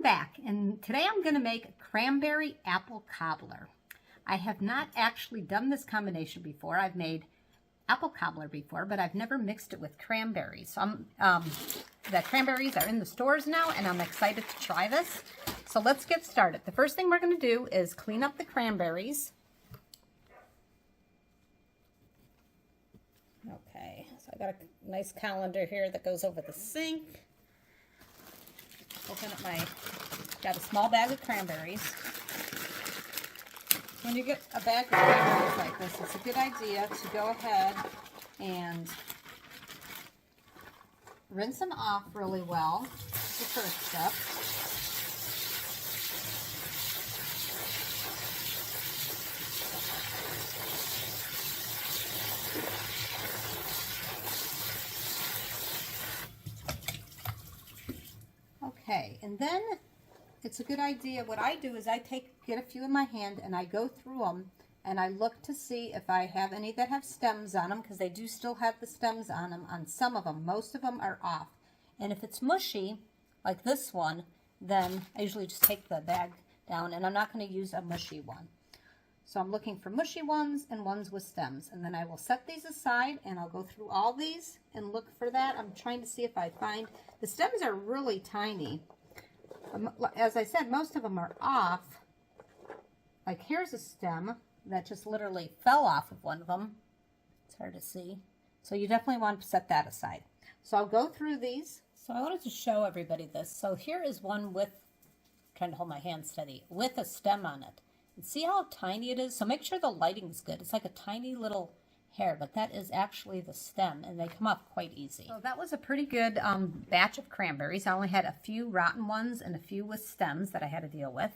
Welcome back, and today I'm going to make cranberry apple cobbler. I have not actually done this combination before. I've made apple cobbler before, but I've never mixed it with cranberries. So the cranberries are in the stores now, and I'm excited to try this. So let's get started. The first thing we're going to do is clean up the cranberries. Okay, so I got a nice colander here that goes over the sink. Open up got a small bag of cranberries. When you get a bag of cranberries like this, it's a good idea to go ahead and rinse them off really well. That's the first step. Okay, and then it's a good idea. What I do is I get a few in my hand and I go through them and I look to see if I have any that have stems on them, because they do still have the stems on them on some of them. Most of them are off. And if it's mushy, like this one, then I usually just take the bag down, and I'm not going to use a mushy one. So I'm looking for mushy ones and ones with stems. And then I will set these aside and I'll go through all these and look for that. I'm trying to see if I find, the stems are really tiny. As I said, most of them are off. Like here's a stem that just literally fell off of one of them. It's hard to see. So you definitely want to set that aside. So I'll go through these. So I wanted to show everybody this. So here is one with, trying to hold my hand steady, with a stem on it. And see how tiny it is? So make sure the lighting's good. It's like a tiny little hair, but that is actually the stem, and they come off quite easy. So that was a pretty good batch of cranberries. I only had a few rotten ones and a few with stems that I had to deal with.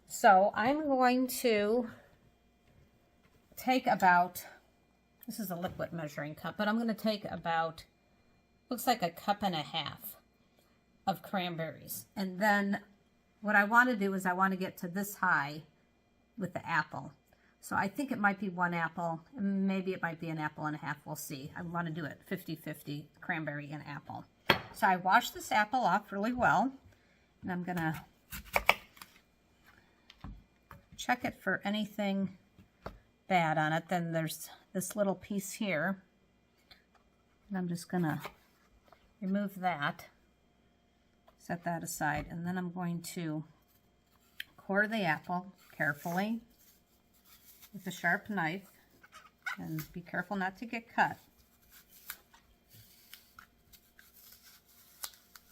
So I'm going to take about, this is a liquid measuring cup, but I'm going to take about, looks like 1.5 cups of cranberries. And then what I want to do is I want to get to this high with the apple. So I think it might be 1 apple, and maybe it might be 1.5 apples. We'll see. I want to do it 50-50, cranberry and apple. So I washed this apple off really well, and I'm going to check it for anything bad on it. Then there's this little piece here, and I'm just going to remove that, set that aside, and then I'm going to core the apple carefully with a sharp knife, and be careful not to get cut.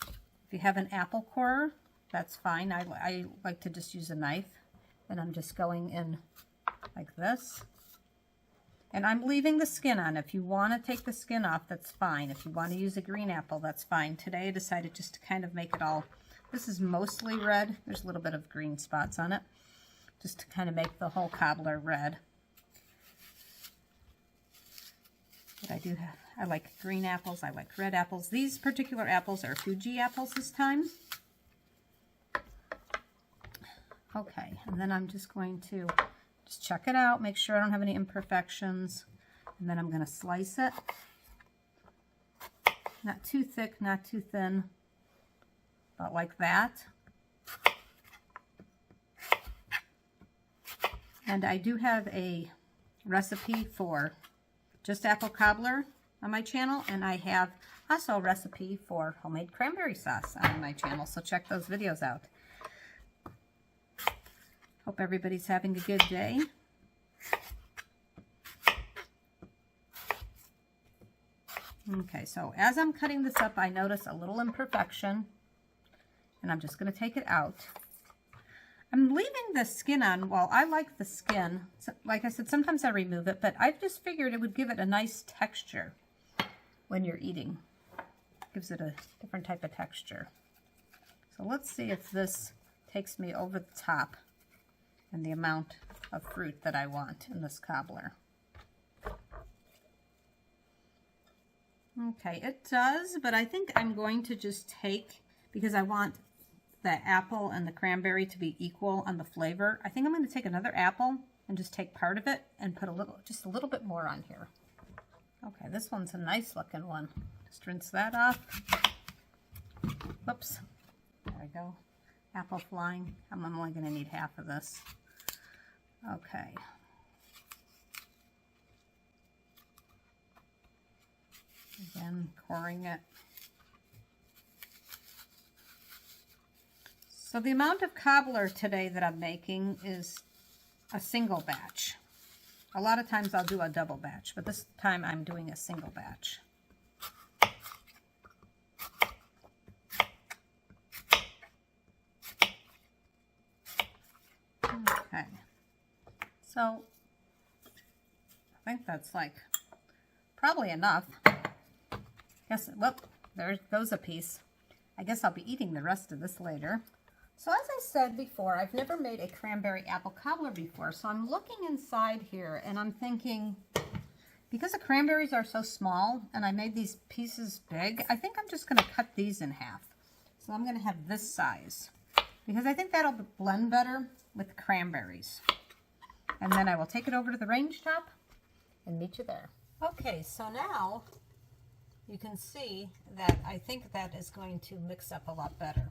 If you have an apple corer, that's fine. I like to just use a knife, and I'm just going in like this. And I'm leaving the skin on. If you want to take the skin off, that's fine. If you want to use a green apple, that's fine. Today I decided just to kind of make it all, this is mostly red. There's a little bit of green spots on it, just to kind of make the whole cobbler red. But I do have, I like green apples, I like red apples. These particular apples are Fuji apples this time. Okay, and then I'm just going to just check it out, make sure I don't have any imperfections, and then I'm going to slice it. Not too thick, not too thin, but like that. And I do have a recipe for just apple cobbler on my channel, and I have also a recipe for homemade cranberry sauce on my channel, so check those videos out. Hope everybody's having a good day. Okay, so as I'm cutting this up, I notice a little imperfection, and I'm just going to take it out. I'm leaving the skin on. Well, I like the skin. So, like I said, sometimes I remove it, but I just figured it would give it a nice texture when you're eating. Gives it a different type of texture. So let's see if this takes me over the top and the amount of fruit that I want in this cobbler. Okay, it does, but I think I'm going to just take, because I want the apple and the cranberry to be equal on the flavor, I think I'm going to take another apple and just take part of it and put just a little bit more on here. Okay, this one's a nice looking one. 'Just rinse that off. Whoops. There we go. And then I'm just going to apple flying. I'm only going to need half of this. Okay. Again, coring it. So the amount of cobbler today that I'm making is a single batch. A lot of times I'll do a double batch, but this time I'm doing a single batch. Okay. So I think that's like probably enough. Guess, whoop, there goes a piece. I guess I'll be eating the rest of this later. So as I said before, I've never made a cranberry apple cobbler before. So I'm looking inside here and I'm thinking, because the cranberries are so small and I made these pieces big, I think I'm just going to cut these in half. So I'm going to have this size because I think that'll blend better with cranberries. And then I will take it over to the range top and meet you there. Okay, so now you can see that I think that is going to mix up a lot better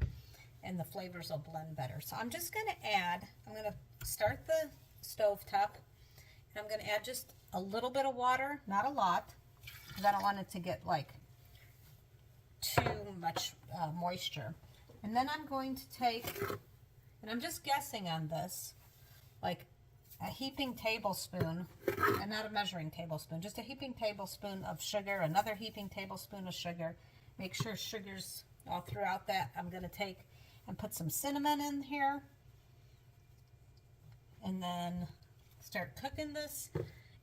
and the flavors will blend better. So I'm just going to add, I'm going to start the stove top and I'm going to add just a little bit of water, not a lot, because I don't want it to get like too much moisture. And then I'm going to take, and I'm just guessing on this, like a heaping tablespoon, and not a measuring tablespoon, just a heaping tablespoon of sugar, another heaping tablespoon of sugar. Make sure sugar's all throughout that. I'm going to take and put some cinnamon in here, and then start cooking this.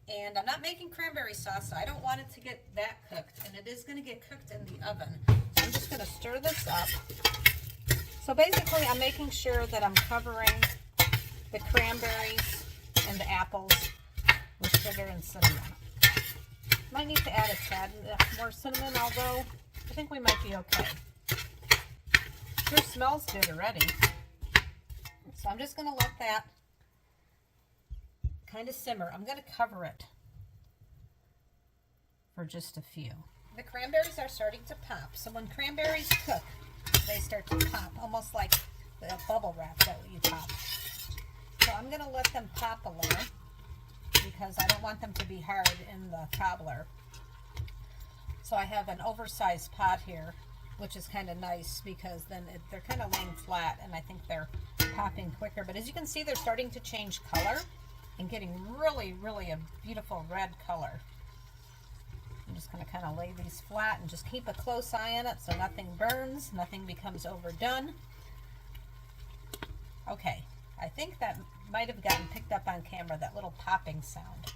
And I'm not making cranberry sauce, so I don't want it to get that cooked, and it is going to get cooked in the oven. So I'm just going to stir this up. So basically I'm making sure that I'm covering the cranberries and the apples with sugar and cinnamon. Might need to add a tad more cinnamon, although I think we might be okay. Sure smells good already. So I'm just going to let that kind of simmer. I'm going to cover it for just a few. The cranberries are starting to pop. So when cranberries cook, they start to pop, almost like the bubble wrap that you pop. So I'm going to let them pop a little because I don't want them to be hard in the cobbler. So I have an oversized pot here, which is kind of nice because then they're kind of laying flat and I think they're popping quicker. But as you can see, they're starting to change color and getting really, really a beautiful red color. I'm just going to kind of lay these flat and just keep a close eye on it so nothing burns, nothing becomes overdone. Okay, I think that might have gotten picked up on camera, that little popping sound.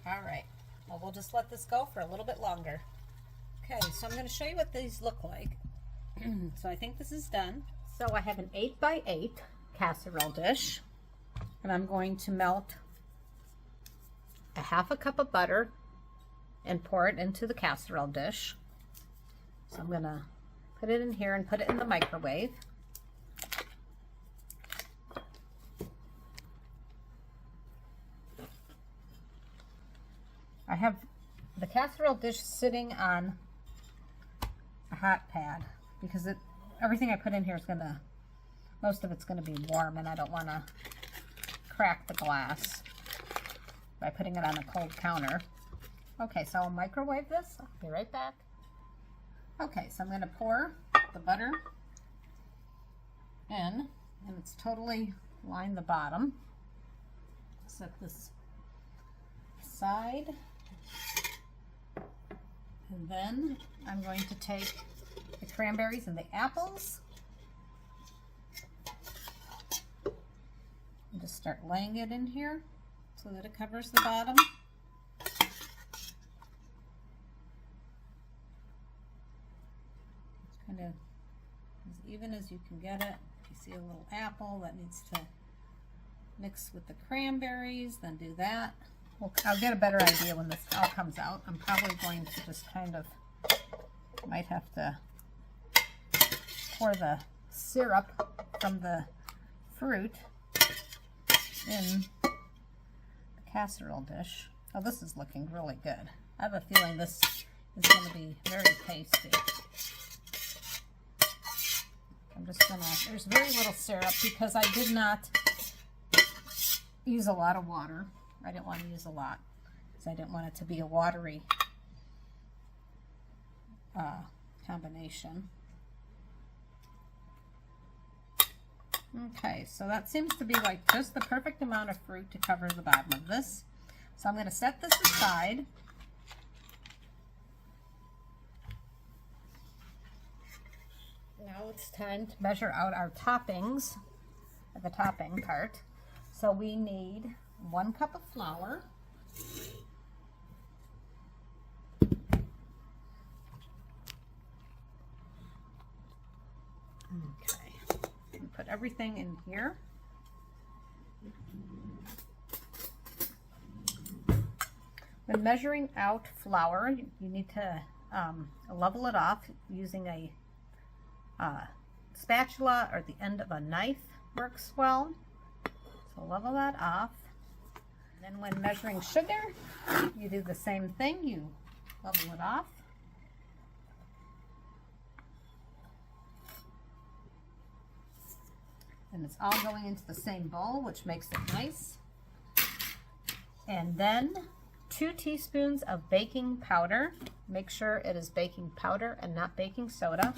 All right, well, we'll just let this go for a little bit longer. Okay, so I'm going to show you what these look like. So I think this is done. So I have an 8x8 casserole dish, and I'm going to melt a half a cup of butter and pour it into the casserole dish. So I'm going to put it in here and put it in the microwave. I have the casserole dish sitting on a hot pad because everything I put in here is most of it's going to be warm, and I don't want to crack the glass by putting it on a cold counter. Okay, so I'll microwave this. I'll be right back. Okay, so I'm going to pour the butter in, and it's totally lined the bottom. Set this aside. And then I'm going to take the cranberries and the apples and just start laying it in here so that it covers the bottom. It's kind of as even as you can get it. If you see a little apple that needs to mix with the cranberries, then do that. Well, I'll get a better idea when this all comes out. I'm probably going to just kind of, might have to pour the syrup from the fruit in the casserole dish. Oh, this is looking really good. I have a feeling this is going to be very tasty. I'm just going to, there's very little syrup because I did not use a lot of water. I didn't want to use a lot because I didn't want it to be a watery combination. Okay, so that seems to be like just the perfect amount of fruit to cover the bottom of this. So I'm going to set this aside. Now it's time to measure out our toppings, the topping part. So we need 1 cup of flour. Okay, and put everything in here. When measuring out flour, you need to level it off using a spatula or the end of a knife works well. So level that off. And then when measuring sugar, you do the same thing. You level it off. And it's all going into the same bowl, which makes it nice. And then 2 teaspoons of baking powder. Make sure it is baking powder and not baking soda.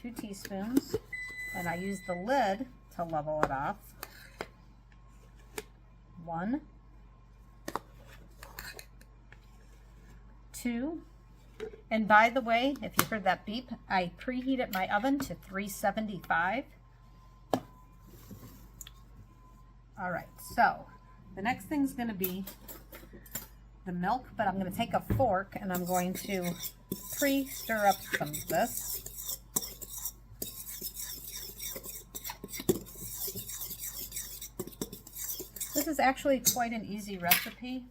2 teaspoons. And I use the lid to level it off. 1, 2. And by the way, if you heard that beep, I preheated my oven to 375. All right, so the next thing's going to be the milk, but I'm going to take a fork and I'm going to pre-stir up some of this. This is actually quite an easy recipe.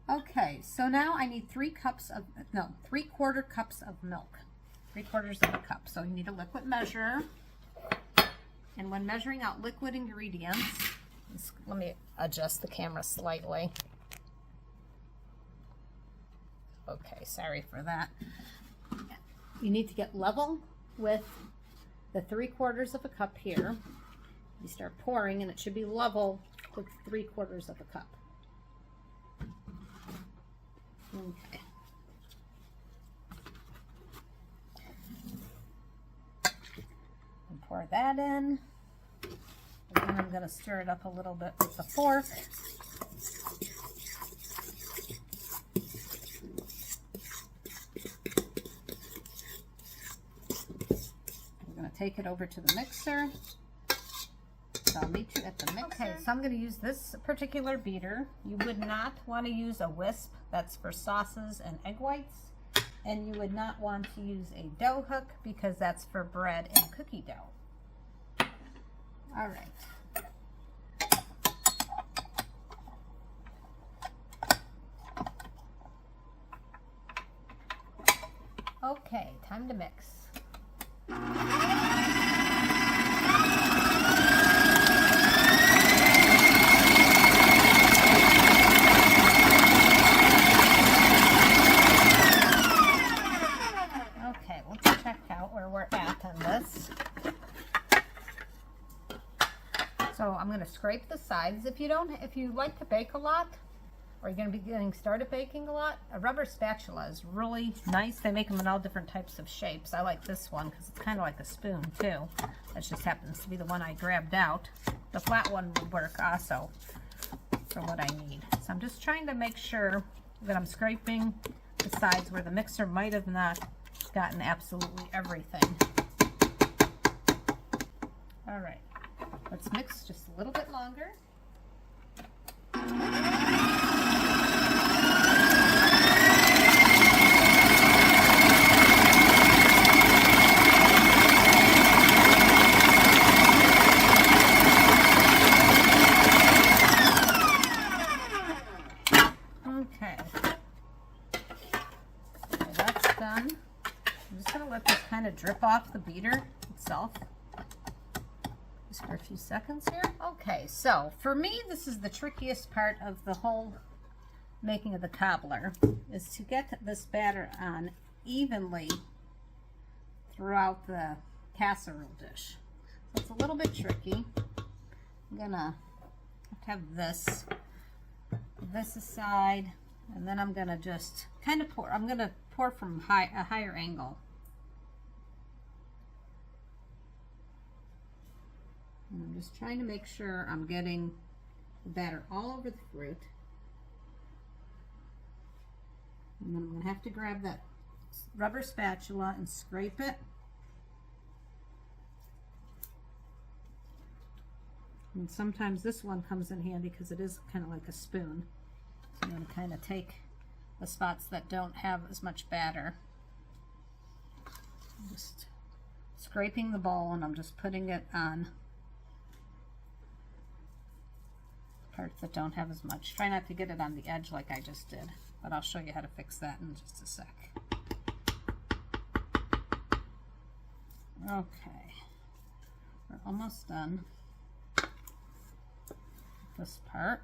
Okay, so now I need 3/4 cups of milk. 3/4 of a cup. So you need a liquid measure. And when measuring out liquid ingredients, let me adjust the camera slightly. Okay, sorry for that. You need to get level with the 3/4 of a cup here. You start pouring and it should be level with 3/4 of a cup. Okay. And pour that in. And then I'm going to stir it up a little bit with the fork. I'm going to take it over to the mixer. So I'll meet you at the mixer. Okay, so I'm going to use this particular beater. You would not want to use a whisk. That's for sauces and egg whites. And you would not want to use a dough hook because that's for bread and cookie dough. All right. Okay, time to mix. Okay, let's check out where we're at on this. So I'm going to scrape the sides. If you like to bake a lot, or you're going to be getting started baking a lot, a rubber spatula is really nice. They make them in all different types of shapes. I like this one because it's kind of like a spoon too. That just happens to be the one I grabbed out. The flat one would work also for what I need. So I'm just trying to make sure that I'm scraping the sides where the mixer might have not gotten absolutely everything. All right, let's mix just a little bit longer. Okay, so that's done. I'm just going to let this kind of drip off the beater itself. Just for a few seconds here. Okay, so for me, this is the trickiest part of the whole making of the cobbler, is to get this batter on evenly throughout the casserole dish. So it's a little bit tricky. I'm gonna have this aside, and then I'm gonna just kind of pour. I'm gonna pour from a higher angle. And I'm just trying to make sure I'm getting the batter all over the fruit. And then I'm going to have to grab that rubber spatula and scrape it. And sometimes this one comes in handy because it is kind of like a spoon. So I'm going to kind of take the spots that don't have as much batter. I'm just scraping the bowl, and I'm just putting it on parts that don't have as much. Try not to get it on the edge like I just did, but I'll show you how to fix that in just a sec. Okay, we're almost done with this part.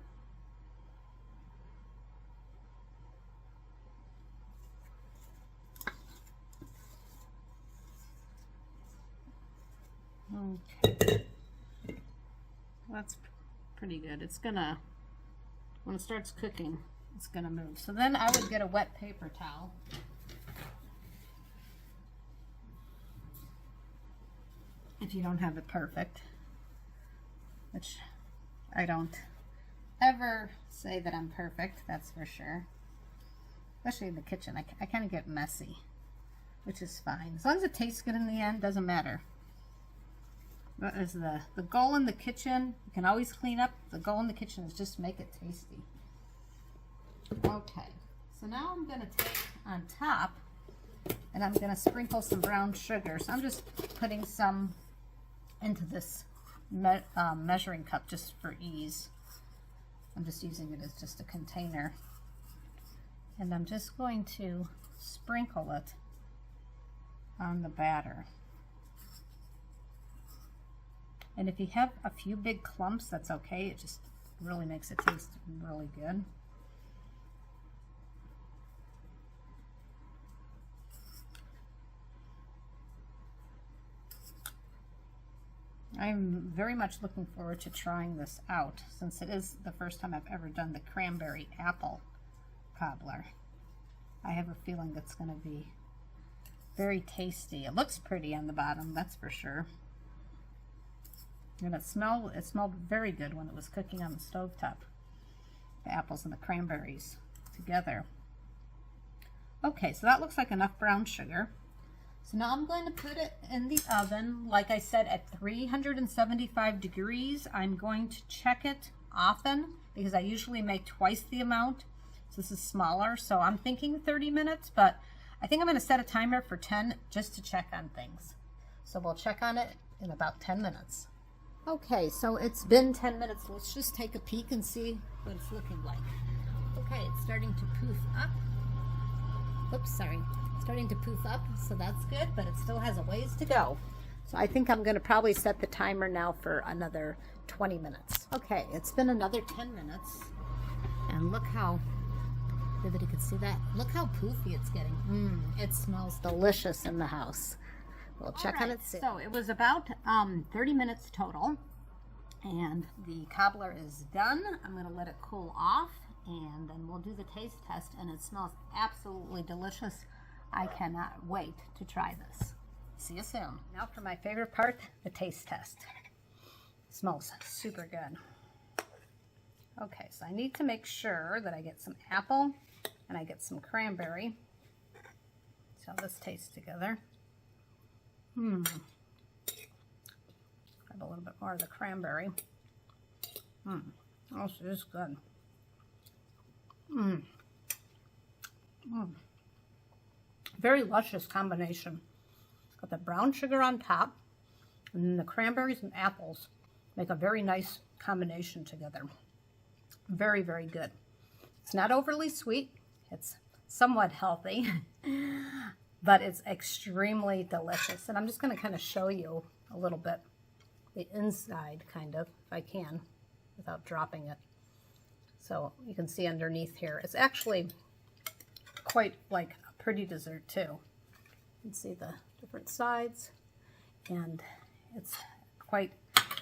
Okay, that's pretty good. It's gonna, when it starts cooking, it's gonna move. So then I would get a wet paper towel. If you don't have it perfect, which I don't ever say that I'm perfect, that's for sure. Especially in the kitchen, I kind of get messy, which is fine. As long as it tastes good in the end, doesn't matter. What is the goal in the kitchen? You can always clean up. The goal in the kitchen is just make it tasty. Okay, so now I'm going to take on top, and I'm going to sprinkle some brown sugar. So I'm just putting some into this measuring cup just for ease. I'm just using it as just a container. And I'm just going to sprinkle it on the batter. And if you have a few big clumps, that's okay. It just really makes it taste really good. I'm very much looking forward to trying this out, since it is the first time I've ever done the cranberry apple cobbler. I have a feeling it's going to be very tasty. It looks pretty on the bottom, that's for sure. And it smelled very good when it was cooking on the stovetop. The apples and the cranberries together. Okay, so that looks like enough brown sugar. So now I'm going to put it in the oven, like I said, at 375 degrees. I'm going to check it often because I usually make twice the amount. So this is smaller, so I'm thinking 30 minutes, but I think I'm going to set a timer for 10 just to check on things. So we'll check on it in about 10 minutes. Okay, so it's been 10 minutes. Let's just take a peek and see what it's looking like. Okay, it's starting to poof up. Oops, sorry. Starting to poof up, so that's good, but it still has a ways to go. So I think I'm going to probably set the timer now for another 20 minutes. Okay, it's been another 10 minutes, and look how, everybody could see that. Look how poofy it's getting. It smells delicious in the house. We'll check on it soon. So it was about 30 minutes total, and the cobbler is done. I'm going to let it cool off, and then we'll do the taste test, and it smells absolutely delicious. I cannot wait to try this. See you soon. Now for my favorite part, the taste test. It smells super good. Okay, so I need to make sure that I get some apple and I get some cranberry. See how this tastes together. Grab a little bit more of the cranberry. Oh, this is good. Very luscious combination. Got the brown sugar on top, and then the cranberries and apples make a very nice combination together. Very, very good. It's not overly sweet. It's somewhat healthy, but it's extremely delicious. And I'm just going to kind of show you a little bit the inside, kind of, if I can, without dropping it. So you can see underneath here. It's actually quite like a pretty dessert too. You can see the different sides, and it's quite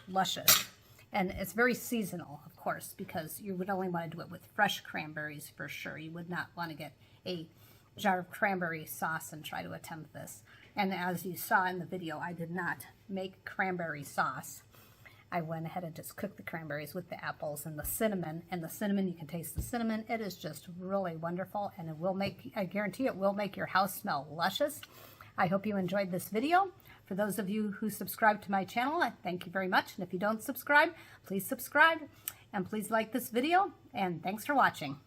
luscious. And it's very seasonal, of course, because you would only want to do it with fresh cranberries for sure. You would not want to get a jar of cranberry sauce and try to attempt this. And as you saw in the video, I did not make cranberry sauce. I went ahead and just cooked the cranberries with the apples and the cinnamon. And the cinnamon, you can taste the cinnamon. It is just really wonderful, and it will make, I guarantee it will make your house smell luscious. I hope you enjoyed this video. For those of you who subscribe to my channel, I thank you very much. And if you don't subscribe, please subscribe. And please like this video. And thanks for watching.